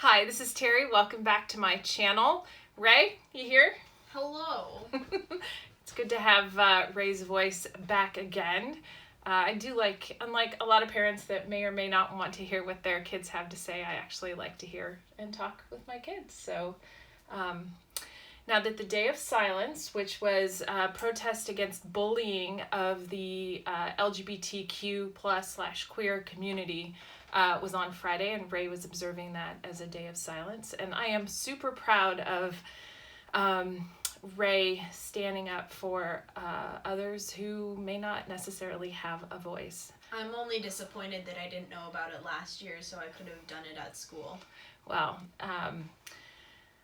Hi, this is Terri. Welcome back to my channel. Ray, you here? Hello. It's good to have Ray's voice back again. I do like, unlike a lot of parents that may or may not want to hear what their kids have to say, I actually like to hear and talk with my kids. So now that the Day of Silence, which was a protest against bullying of the LGBTQ plus / queer community, was on Friday, and Ray was observing that as a day of silence. And I am super proud of Ray standing up for others who may not necessarily have a voice. I'm only disappointed that I didn't know about it last year, so I could have done it at school. Well,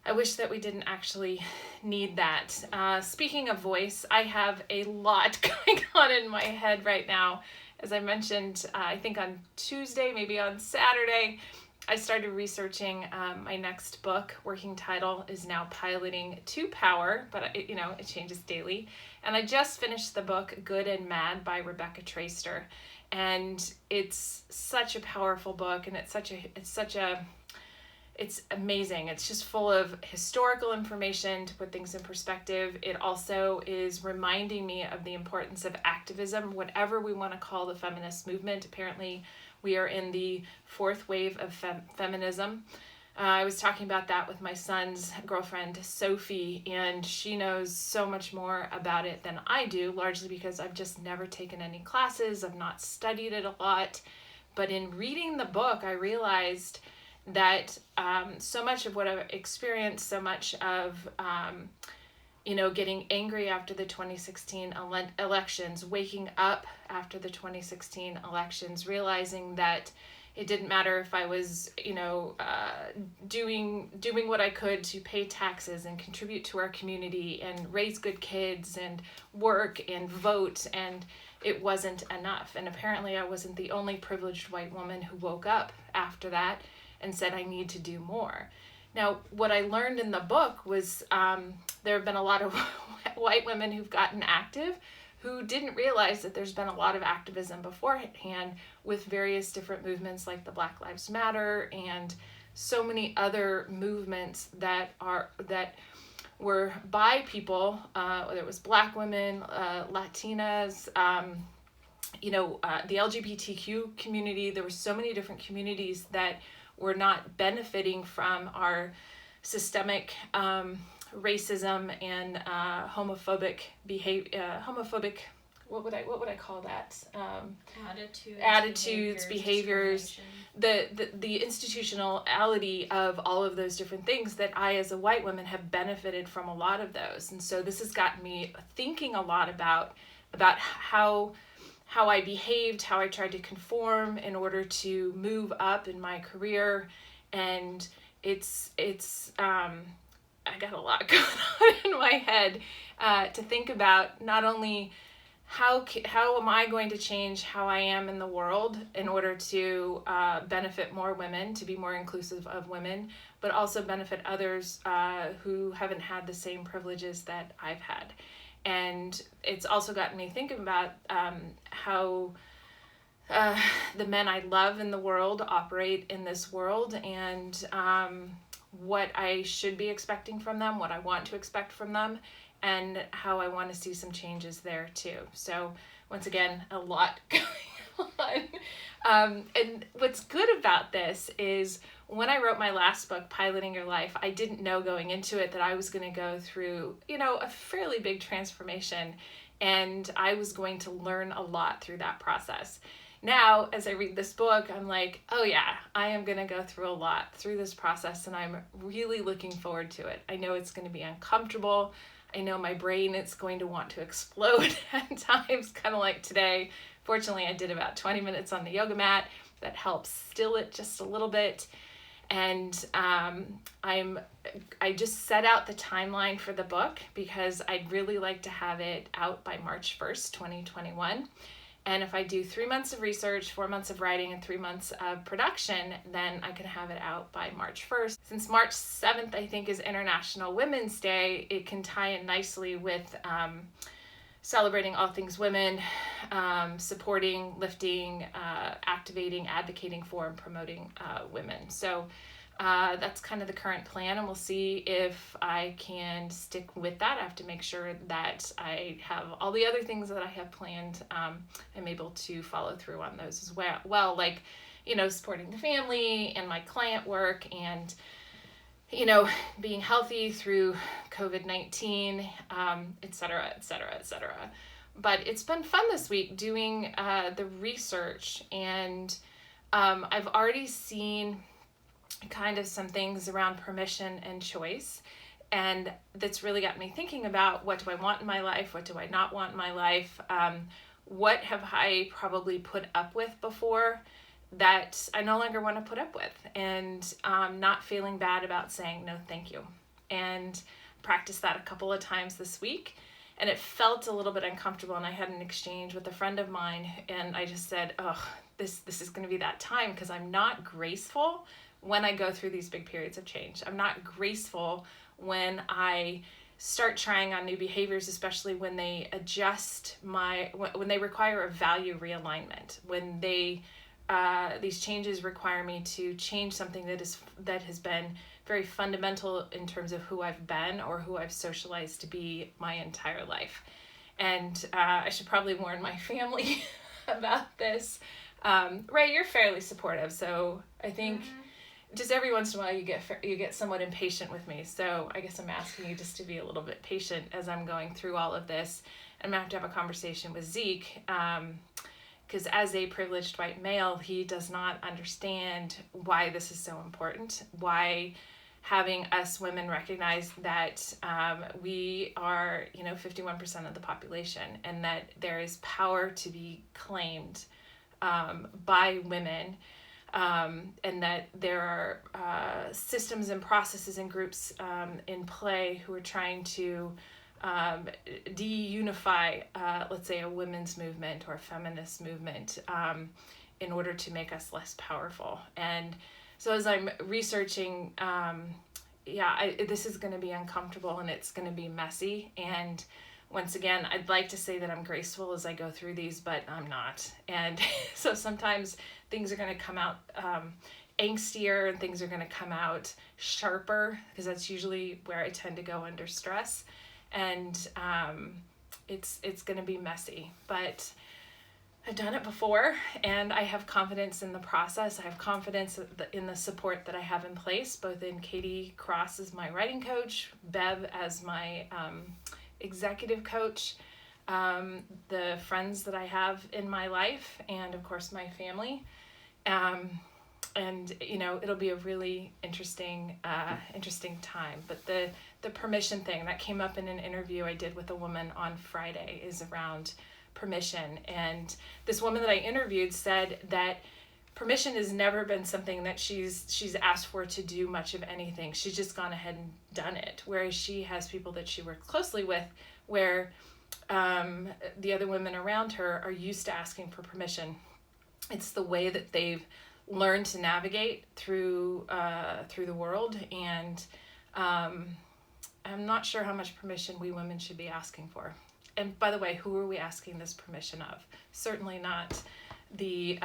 I wish that we didn't actually need that. Speaking of voice, I have a lot going on in my head right now. As I mentioned, I think on Tuesday, maybe on Saturday, I started researching my next book. Working title is now PilotingToPower, but it changes daily. And I just finished the book Good and Mad by Rebecca Traister, and it's such a powerful book, and it's amazing. It's just full of historical information to put things in perspective. It also is reminding me of the importance of activism, whatever we want to call the feminist movement. Apparently, we are in the fourth wave of feminism. I was talking about that with my son's girlfriend, Sophie, and she knows so much more about it than I do, largely because I've just never taken any classes. I've not studied it a lot. But in reading the book, I realized that so much of what I've experienced, so much of, getting angry after the 2016 elections, waking up after the 2016 elections, realizing that it didn't matter if I was, doing what I could to pay taxes and contribute to our community and raise good kids and work and vote, and it wasn't enough. And apparently I wasn't the only privileged white woman who woke up after that and said, I need to do more. Now, what I learned in the book was there have been a lot of white women who've gotten active who didn't realize that there's been a lot of activism beforehand with various different movements like the Black Lives Matter and so many other movements that were by people, whether it was Black women, Latinas, the LGBTQ community. There were so many different communities that were not benefiting from our systemic racism and homophobic behavior. What would I call that? Attitudes, behaviors, the institutionality of all of those different things that I, as a white woman, have benefited from a lot of those. And so this has gotten me thinking a lot about how I behaved, how I tried to conform in order to move up in my career. And it's I got a lot going on in my head to think about not only how am I going to change how I am in the world in order to benefit more women, to be more inclusive of women, but also benefit others who haven't had the same privileges that I've had. And it's also gotten me thinking about how the men I love in the world operate in this world, and what I should be expecting from them, what I want to expect from them, and how I want to see some changes there too. So once again, a lot going on. And what's good about this is when I wrote my last book, Piloting Your Life, I didn't know going into it that I was going to go through, a fairly big transformation, and I was going to learn a lot through that process. Now, as I read this book, I'm like, oh yeah, I am going to go through a lot through this process, and I'm really looking forward to it. I know it's going to be uncomfortable. I know my brain is going to want to explode at times, kind of like today. Fortunately, I did about 20 minutes on the yoga mat. That helps still it just a little bit. And I just set out the timeline for the book because I'd really like to have it out by March 1st, 2021. And if I do 3 months of research, 4 months of writing, and 3 months of production, then I can have it out by March 1st. Since March 7th, I think, is International Women's Day, it can tie in nicely with celebrating all things women, supporting, lifting, activating, advocating for, and promoting women. So That's kind of the current plan, and we'll see if I can stick with that. I have to make sure that I have all the other things that I have planned. I'm able to follow through on those as well, like, supporting the family and my client work, and being healthy through COVID-19, et cetera, et cetera, et cetera. But it's been fun this week doing the research, and I've already seen kind of some things around permission and choice, and that's really got me thinking about, what do I want in my life, what do I not want in my life, what have I probably put up with before that I no longer want to put up with, and not feeling bad about saying no thank you. And practiced that a couple of times this week, and it felt a little bit uncomfortable, and I had an exchange with a friend of mine, and I just said, this is going to be that time, because I'm not graceful when I go through these big periods of change. I'm not graceful when I start trying on new behaviors, especially when they when they require a value realignment, when these changes require me to change something that has been very fundamental in terms of who I've been or who I've socialized to be my entire life. And I should probably warn my family about this. Ray, you're fairly supportive, so I think just every once in a while you get somewhat impatient with me. So I guess I'm asking you just to be a little bit patient as I'm going through all of this. I'm gonna have to have a conversation with Zeke, because as a privileged white male, he does not understand why this is so important, why having us women recognize that we are 51% of the population, and that there is power to be claimed by women, and that there are systems and processes and groups in play who are trying to de-unify, let's say, a women's movement or a feminist movement in order to make us less powerful. And so as I'm researching, this is going to be uncomfortable, and it's going to be messy. And once again, I'd like to say that I'm graceful as I go through these, but I'm not. And so sometimes things are going to come out angstier, and things are going to come out sharper, because that's usually where I tend to go under stress. And it's going to be messy, but I've done it before, and I have confidence in the process. I have confidence in the support that I have in place, both in Katie Cross as my writing coach, Bev as my executive coach, the friends that I have in my life, and of course my family. And it'll be a really interesting time. But the permission thing that came up in an interview I did with a woman on Friday is around permission. And this woman that I interviewed said that permission has never been something that she's asked for to do much of anything. She's just gone ahead and done it. Whereas she has people that she works closely with, where the other women around her are used to asking for permission. It's the way that they've learned to navigate through the world, and I'm not sure how much permission we women should be asking for. And by the way, who are we asking this permission of? Certainly not the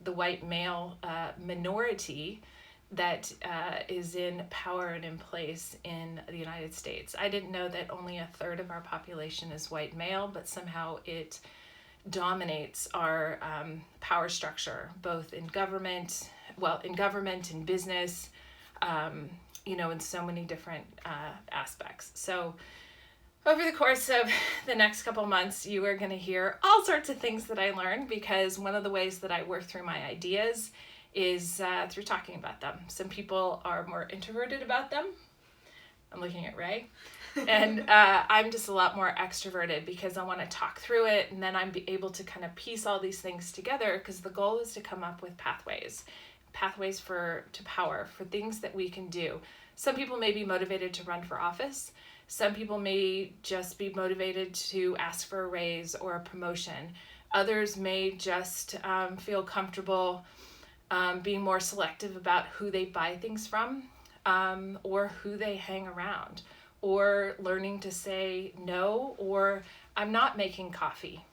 white male minority that is in power and in place in the United States. I didn't know that only a third of our population is white male, but somehow it dominates our power structure, both in government, in business, in so many different aspects. So over the course of the next couple months, you are going to hear all sorts of things that I learned, because one of the ways that I work through my ideas is through talking about them. Some people are more introverted about them. I'm looking at Ray. And I'm just a lot more extroverted, because I want to talk through it, and then I'm able to kind of piece all these things together, because the goal is to come up with pathways to power, for things that we can do. Some people may be motivated to run for office. Some people may just be motivated to ask for a raise or a promotion. Others may just feel comfortable being more selective about who they buy things from, or who they hang around, or learning to say no, or I'm not making coffee.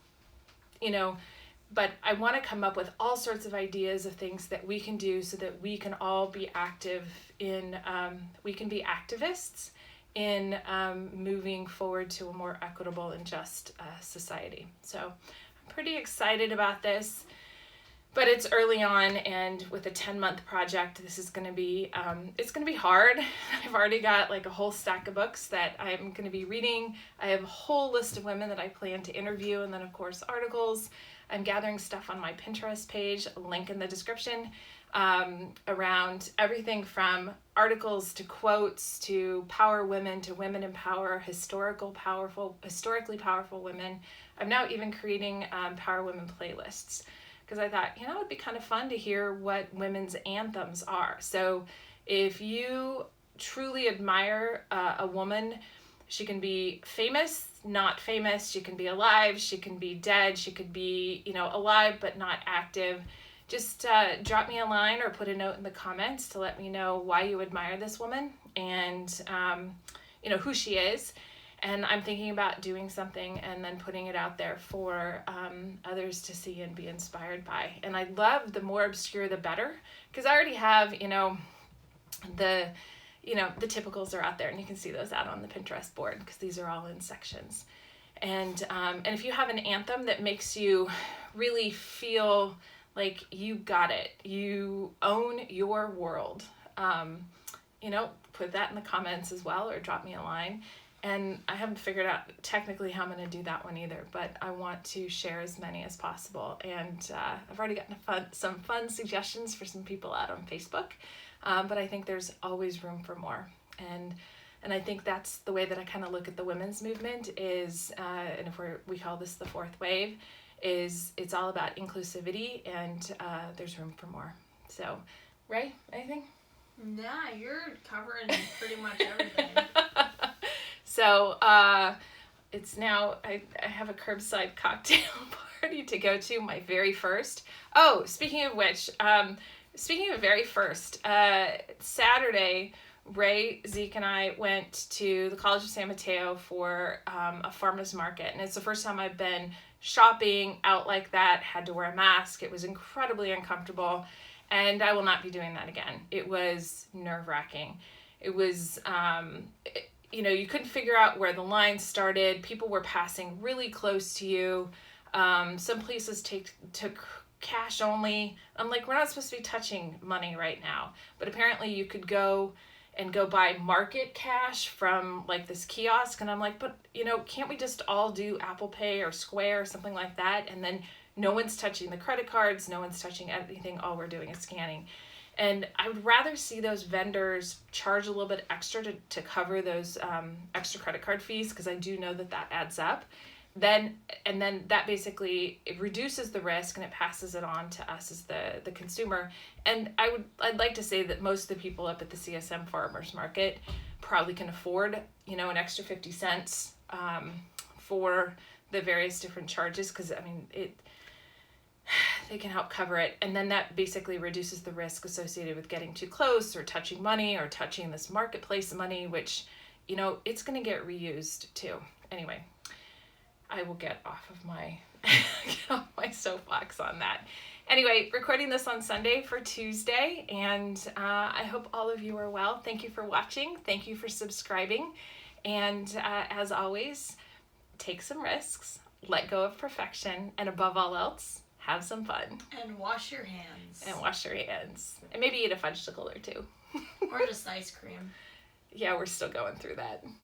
but I want to come up with all sorts of ideas of things that we can do so that we can all be active in, we can be activists in moving forward to a more equitable and just society. So I'm pretty excited about this, but it's early on, and with a 10-month project, this is going to be, it's going to be hard. I've already got like a whole stack of books that I'm going to be reading. I have a whole list of women that I plan to interview, and then of course articles. I'm gathering stuff on my Pinterest page, link in the description, around everything from articles to quotes to power women to women in power, historically powerful women. I'm now even creating power women playlists, because I thought, you know, it'd be kind of fun to hear what women's anthems are. So if you truly admire a woman, she can be famous, not famous, she can be alive, she can be dead, she could be, you know, alive but not active. Just drop me a line or put a note in the comments to let me know why you admire this woman and, you know, who she is. And I'm thinking about doing something and then putting it out there for others to see and be inspired by. And I love the more obscure, the better, because I already have, the typicals are out there, and you can see those out on the Pinterest board because these are all in sections. And if you have an anthem that makes you really feel like you got it, you own your world, put that in the comments as well, or drop me a line. And I haven't figured out technically how I'm going to do that one either, but I want to share as many as possible. And I've already gotten some fun suggestions for some people out on Facebook, but I think there's always room for more. And I think that's the way that I kind of look at the women's movement is, and if we call this the fourth wave, is it's all about inclusivity, and there's room for more. So, Ray, anything? Nah, you're covering pretty much everything. So it's now, I have a curbside cocktail party to go to, my very first. Oh, speaking of which, very first, Saturday, Ray, Zeke, and I went to the College of San Mateo for a farmer's market. And it's the first time I've been shopping out like that, had to wear a mask. It was incredibly uncomfortable, and I will not be doing that again. It was nerve-wracking. It was... you couldn't figure out where the line started. People were passing really close to you. Some places took cash only. I'm like, we're not supposed to be touching money right now. But apparently you could go buy market cash from like this kiosk. And I'm like, but can't we just all do Apple Pay or Square or something like that? And then no one's touching the credit cards. No one's touching anything. All we're doing is scanning. And I would rather see those vendors charge a little bit extra to cover those extra credit card fees, because I do know that adds up. Then that basically, it reduces the risk and it passes it on to us as the consumer. And I'd like to say that most of the people up at the CSM Farmers Market probably can afford an extra 50 cents for the various different charges, because they can help cover it. And then that basically reduces the risk associated with getting too close or touching money or touching this marketplace money, which, it's going to get reused too. Anyway, I will get off of my soapbox on that. Anyway, recording this on Sunday for Tuesday, and I hope all of you are well. Thank you for watching. Thank you for subscribing. And as always, take some risks, let go of perfection, and above all else, have some fun. And wash your hands. And maybe eat a fudgesicle or two. Or just ice cream. Yeah, we're still going through that.